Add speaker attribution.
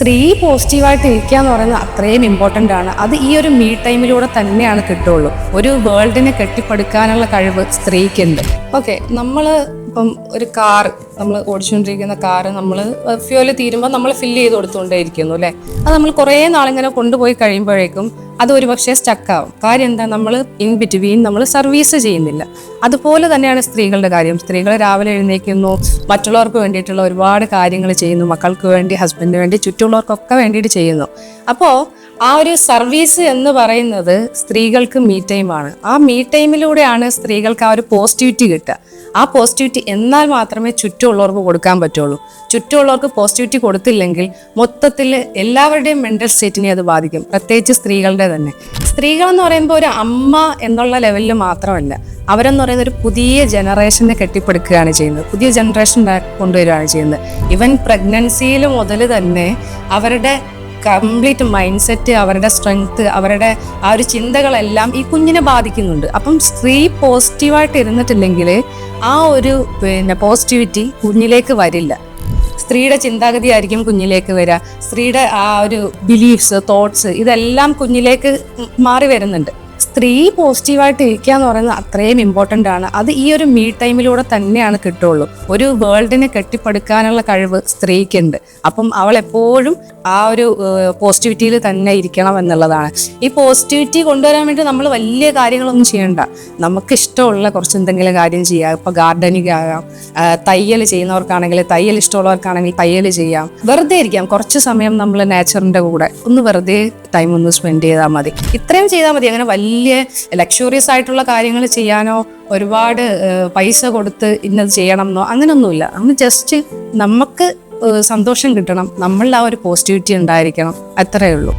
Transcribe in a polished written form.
Speaker 1: സ്ത്രീ പോസിറ്റീവായിട്ട് ഇരിക്കുക എന്ന് പറയുന്നത് അത്രയും ഇമ്പോർട്ടൻ്റ് ആണ്. അത് ഈ ഒരു മീ ടൈമിലൂടെ തന്നെയാണ് കിട്ടുള്ളൂ. ഒരു വേൾഡിനെ കെട്ടിപ്പടുക്കാനുള്ള കഴിവ് സ്ത്രീക്കുണ്ട്. ഓക്കെ, നമ്മൾ ഇപ്പം ഒരു കാറ് നമ്മൾ ഓടിച്ചുകൊണ്ടിരിക്കുന്ന കാറ് നമ്മൾ ഫ്യൂല് തീരുമ്പോൾ നമ്മൾ ഫില്ല് ചെയ്ത് കൊടുത്തുകൊണ്ടേയിരിക്കുന്നു അല്ലേ. അത് നമ്മൾ കുറേ നാളിങ്ങനെ കൊണ്ടുപോയി കഴിയുമ്പോഴേക്കും അത് ഒരു പക്ഷേ സ്റ്റക്കാവും. കാര്യം എന്താ, നമ്മൾ ഇൻ ബിറ്റ്വീൻ നമ്മൾ സർവീസ് ചെയ്യുന്നില്ല. അതുപോലെ തന്നെയാണ് സ്ത്രീകളുടെ കാര്യം. സ്ത്രീകൾ രാവിലെ എഴുന്നേൽക്കുന്നു, മറ്റുള്ളവർക്ക് വേണ്ടിയിട്ടുള്ള ഒരുപാട് കാര്യങ്ങൾ ചെയ്യുന്നു, മക്കൾക്ക് വേണ്ടി, ഹസ്ബൻഡിന് വേണ്ടി, ചുറ്റുമുള്ളവർക്കൊക്കെ വേണ്ടിയിട്ട് ചെയ്യുന്നു. അപ്പോൾ ആ ഒരു സർവീസ് എന്ന് പറയുന്നത് സ്ത്രീകൾക്ക് മീ ടൈമാണ്. ആ മീ ടൈമിലൂടെയാണ് സ്ത്രീകൾക്ക് ആ ഒരു പോസിറ്റിവിറ്റി കിട്ടുക. ആ പോസിറ്റിവിറ്റി എന്നാൽ മാത്രമേ ചുറ്റുമുള്ളവർക്ക് കൊടുക്കാൻ പറ്റുള്ളൂ. ചുറ്റുമുള്ളവർക്ക് പോസിറ്റിവിറ്റി കൊടുത്തില്ലെങ്കിൽ മൊത്തത്തിൽ എല്ലാവരുടെയും മെൻ്റൽ സ്റ്റേറ്റിനെ അത് ബാധിക്കും, പ്രത്യേകിച്ച് സ്ത്രീകളുടെ തന്നെ. സ്ത്രീകളെന്ന് പറയുമ്പോൾ ഒരു അമ്മ എന്നുള്ള ലെവലിൽ മാത്രമല്ല, അവരെന്ന് പറയുന്നത് ഒരു പുതിയ ജനറേഷനെ കെട്ടിപ്പടുക്കുകയാണ് ചെയ്യുന്നത്, പുതിയ ജനറേഷൻ കൊണ്ടുവരികയാണ് ചെയ്യുന്നത്. ഈവൻ പ്രഗ്നൻസിയിൽ മുതൽ തന്നെ അവരുടെ കംപ്ലീറ്റ് മൈൻഡ് സെറ്റ്, അവരുടെ സ്ട്രെങ്ത്, അവരുടെ ആ ഒരു ചിന്തകളെല്ലാം ഈ കുഞ്ഞിനെ ബാധിക്കുന്നുണ്ട്. അപ്പം സ്ത്രീ പോസിറ്റീവായിട്ട് ഇരുന്നിട്ടില്ലെങ്കിൽ ആ ഒരു പോസിറ്റിവിറ്റി കുഞ്ഞിലേക്ക് വരില്ല. സ്ത്രീയുടെ ചിന്താഗതി ആയിരിക്കും കുഞ്ഞിലേക്ക് വരിക, സ്ത്രീയുടെ ആ ഒരു ബിലീഫ്സ്, തോട്ട്സ്, ഇതെല്ലാം കുഞ്ഞിലേക്ക് മാറി വരുന്നുണ്ട്. സ്ത്രീ പോസിറ്റീവായിട്ട് ഇരിക്കുക എന്ന് പറയുന്നത് അത്രയും ഇമ്പോർട്ടൻ്റ് ആണ്. അത് ഈ ഒരു മീ ടൈമിലൂടെ തന്നെയാണ് കിട്ടുള്ളൂ. ഒരു വേൾഡിനെ കെട്ടിപ്പടുക്കാനുള്ള കഴിവ് സ്ത്രീക്കുണ്ട്. അപ്പം അവൾ എപ്പോഴും ആ ഒരു പോസിറ്റിവിറ്റിയിൽ തന്നെ ഇരിക്കണം എന്നുള്ളതാണ്. ഈ പോസിറ്റിവിറ്റി കൊണ്ടുവരാൻ വേണ്ടി നമ്മൾ വലിയ കാര്യങ്ങളൊന്നും ചെയ്യണ്ട. നമുക്ക് ഇഷ്ടമുള്ള കുറച്ച് എന്തെങ്കിലും കാര്യം ചെയ്യാം. ഇപ്പോൾ ഗാർഡനിങ് ആകാം, തയ്യൽ ചെയ്യുന്നവർക്കാണെങ്കിൽ തയ്യൽ, ഇഷ്ടമുള്ളവർക്കാണെങ്കിൽ തയ്യൽ ചെയ്യാം. വെറുതെ ഇരിക്കാം, കുറച്ച് സമയം നമ്മൾ നേച്ചറിൻ്റെ കൂടെ ഒന്ന് വെറുതെ ടൈം ഒന്ന് സ്പെൻഡ് ചെയ്താൽ മതി. ഇത്രയും ചെയ്താൽ മതി. അങ്ങനെ വലിയ ലക്ഷറിയസ് ആയിട്ടുള്ള കാര്യങ്ങൾ ചെയ്യാനോ ഒരുപാട് പൈസ കൊടുത്ത് ഇന്നത് ചെയ്യണം എന്നോ അങ്ങനെയൊന്നുമില്ല. നമ്മൾ ജസ്റ്റ് നമുക്ക് സന്തോഷം കിട്ടണം, നമ്മളിൽ ആ ഒരു പോസിറ്റിവിറ്റി ഉണ്ടായിരിക്കണം, അത്രയേ ഉള്ളൂ.